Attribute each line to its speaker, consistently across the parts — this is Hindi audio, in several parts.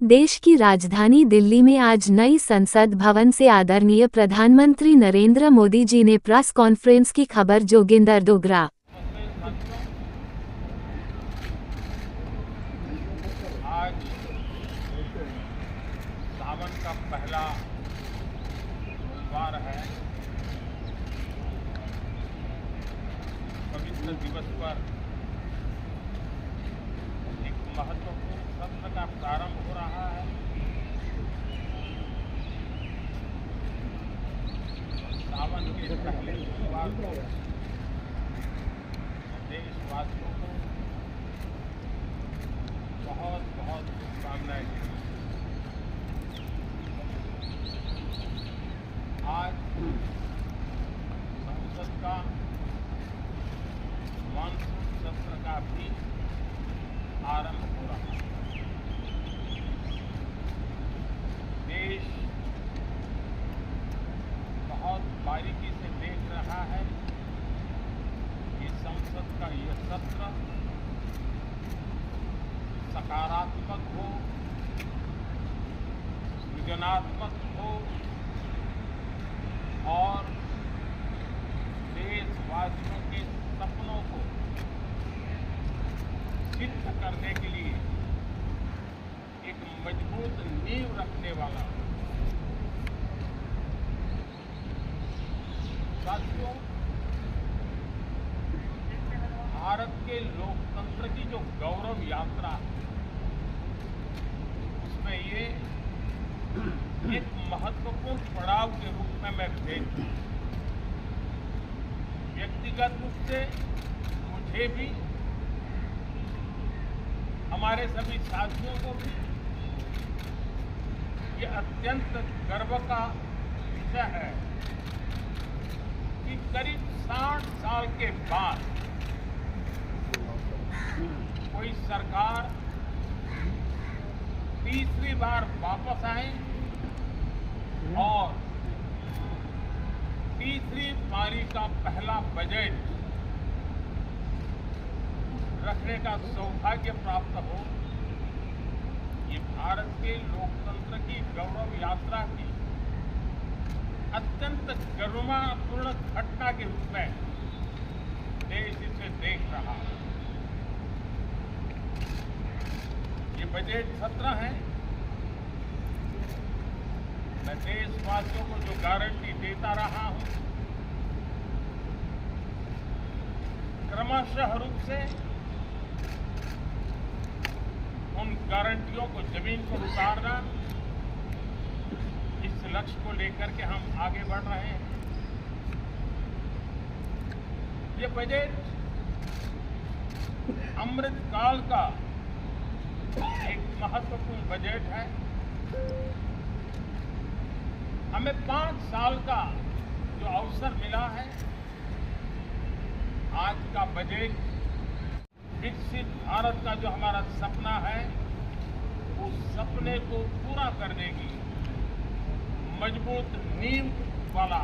Speaker 1: देश की राजधानी दिल्ली में आज नई संसद भवन से आदरणीय प्रधानमंत्री नरेंद्र मोदी जी ने प्रेस कॉन्फ्रेंस की खबर जोगिंदर डोगरा।
Speaker 2: आज सावन का पहला सोमवार है। पवित्र दिवस पर एक महत्वपूर्ण सत्र का प्रारंभ हो रहा है। सावन के पहले सोमवार को देशवासियों को बहुत बहुत शुभकामनाएं दी। आज संसद का मानसून सत्र का भी आरंभ हो रहा है। देश बहुत बारीकी से देख रहा है कि संसद का यह सत्र सकारात्मक हो, सृजनात्मक हो और देशवासियों के सपनों को सिद्ध करने के लिए एक मजबूत नींव रखने वाला। साथियों, भारत के लोकतंत्र की जो गौरव यात्रा है उसमें ये एक महत्वपूर्ण पड़ाव के रूप में मैं देखता हूं। व्यक्तिगत रूप से मुझे भी, हमारे सभी साथियों को भी ये अत्यंत गर्व का विषय है कि करीब 60 साल के बाद कोई सरकार तीसरी बार वापस आए और तीसरी पारी का पहला बजट रखने का सौभाग्य प्राप्त हो। ये भारत के लोकतंत्र की गौरव यात्रा की अत्यंत गरिमापूर्ण घटना के रूप में देश इसे देख रहा है। ये बजट सत्र है। मैं देशवासियों को जो गारंटी देता रहा हूं, क्रमशः रूप से उन गारंटियों को जमीन पर उतारना, इस लक्ष्य को लेकर के हम आगे बढ़ रहे हैं। ये बजट अमृतकाल का एक महत्वपूर्ण बजट है। हमें 5 साल का जो अवसर मिला है, आज का बजट विकसित भारत का जो हमारा सपना है उस सपने को पूरा करने की मजबूत नींव वाला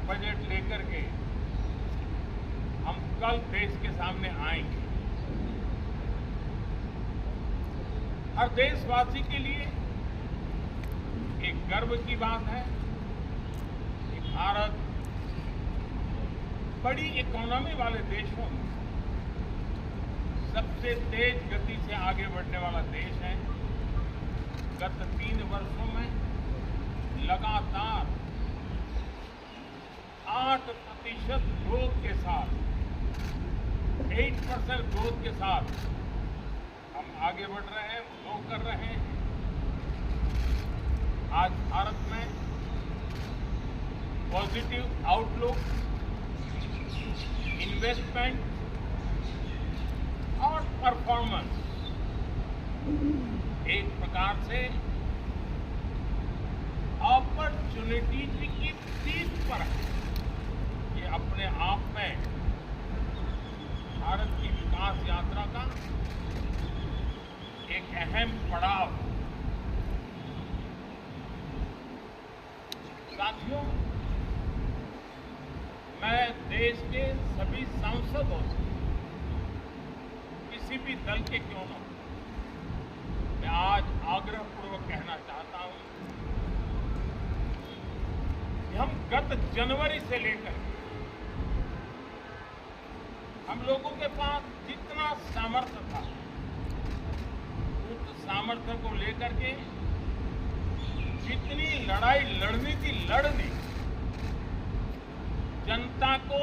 Speaker 2: बजट लेकर के हम कल देश के सामने आएंगे। हर देशवासी के लिए एक गर्व की बात है कि भारत बड़ी इकोनॉमी वाले देशों में सबसे तेज गति से आगे बढ़ने वाला देश है। गत 3 वर्षों में लगातार 8% ग्रोथ के साथ, 8% ग्रोथ के साथ हम आगे बढ़ रहे हैं, ग्रो कर रहे हैं। आज भारत में पॉजिटिव आउटलुक, इन्वेस्टमेंट और परफॉर्मेंस एक प्रकार से अपॉर्चुनिटी की पीठ पर है। ये अपने आप में भारत की विकास यात्रा का एक अहम पड़ाव। साथियों, मैं देश के सभी सांसदों से, किसी भी दल के क्यों न हो, मैं आज आग्रहपूर्वक कहना चाहता हूं कि हम गत जनवरी से लेकर हम लोगों के पास जितना सामर्थ्य था उस सामर्थ्य को लेकर के जितनी लड़ाई लड़नी थी लड़नी, जनता को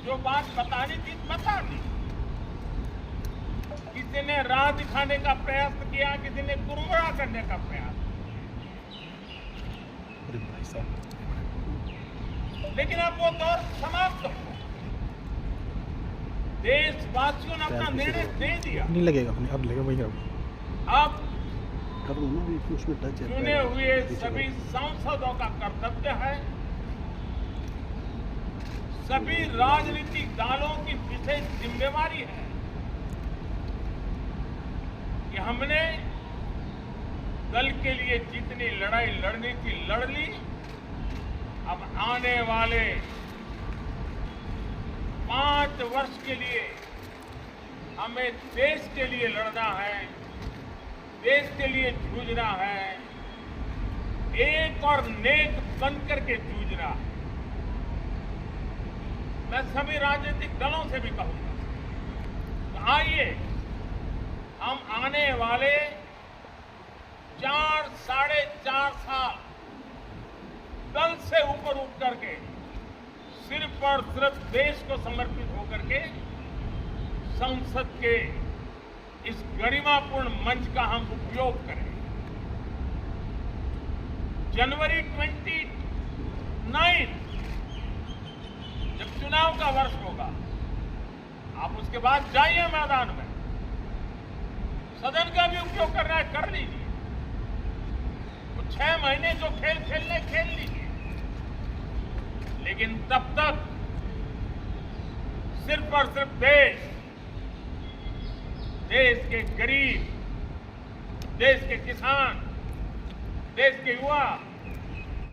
Speaker 2: जो बात बतानी थी बता दी। किसी ने राह दिखाने का प्रयास किया, किसी ने गुमराह करने का प्रयास किया, लेकिन अब वो दौर समाप्त हो। देशवासियों ने अपना निर्णय दे दिया।
Speaker 3: नहीं लगेगा, अब लगेगा वही
Speaker 2: अब चुने हुए सभी सांसदों का कर्तव्य है, सभी राजनीतिक दलों की विशेष जिम्मेवारी है कि हमने दल के लिए जितनी लड़ाई लड़नी थी लड़ ली। अब आने वाले 5 वर्ष के लिए हमें देश के लिए लड़ना है, देश के लिए जूझना है, एक और नेक बन करके जूझना है। मैं सभी राजनीतिक दलों से भी कहूंगा, तो आइए हम आने वाले 4 साढ़े 4 साल दल से ऊपर उठ करके सिर्फ और सिर्फ देश को समर्पित होकर के संसद के इस गरिमापूर्ण मंच का हम उपयोग करें। जनवरी 29 जब चुनाव का वर्ष होगा, आप उसके बाद जाइए मैदान में, सदन का भी उपयोग करना है कर लीजिए। तो 6 महीने जो खेल खेलने खेल लीजिए, लेकिन तब तक सिर्फ और सिर्फ देश के गरीब, देश के किसान, देश के युवा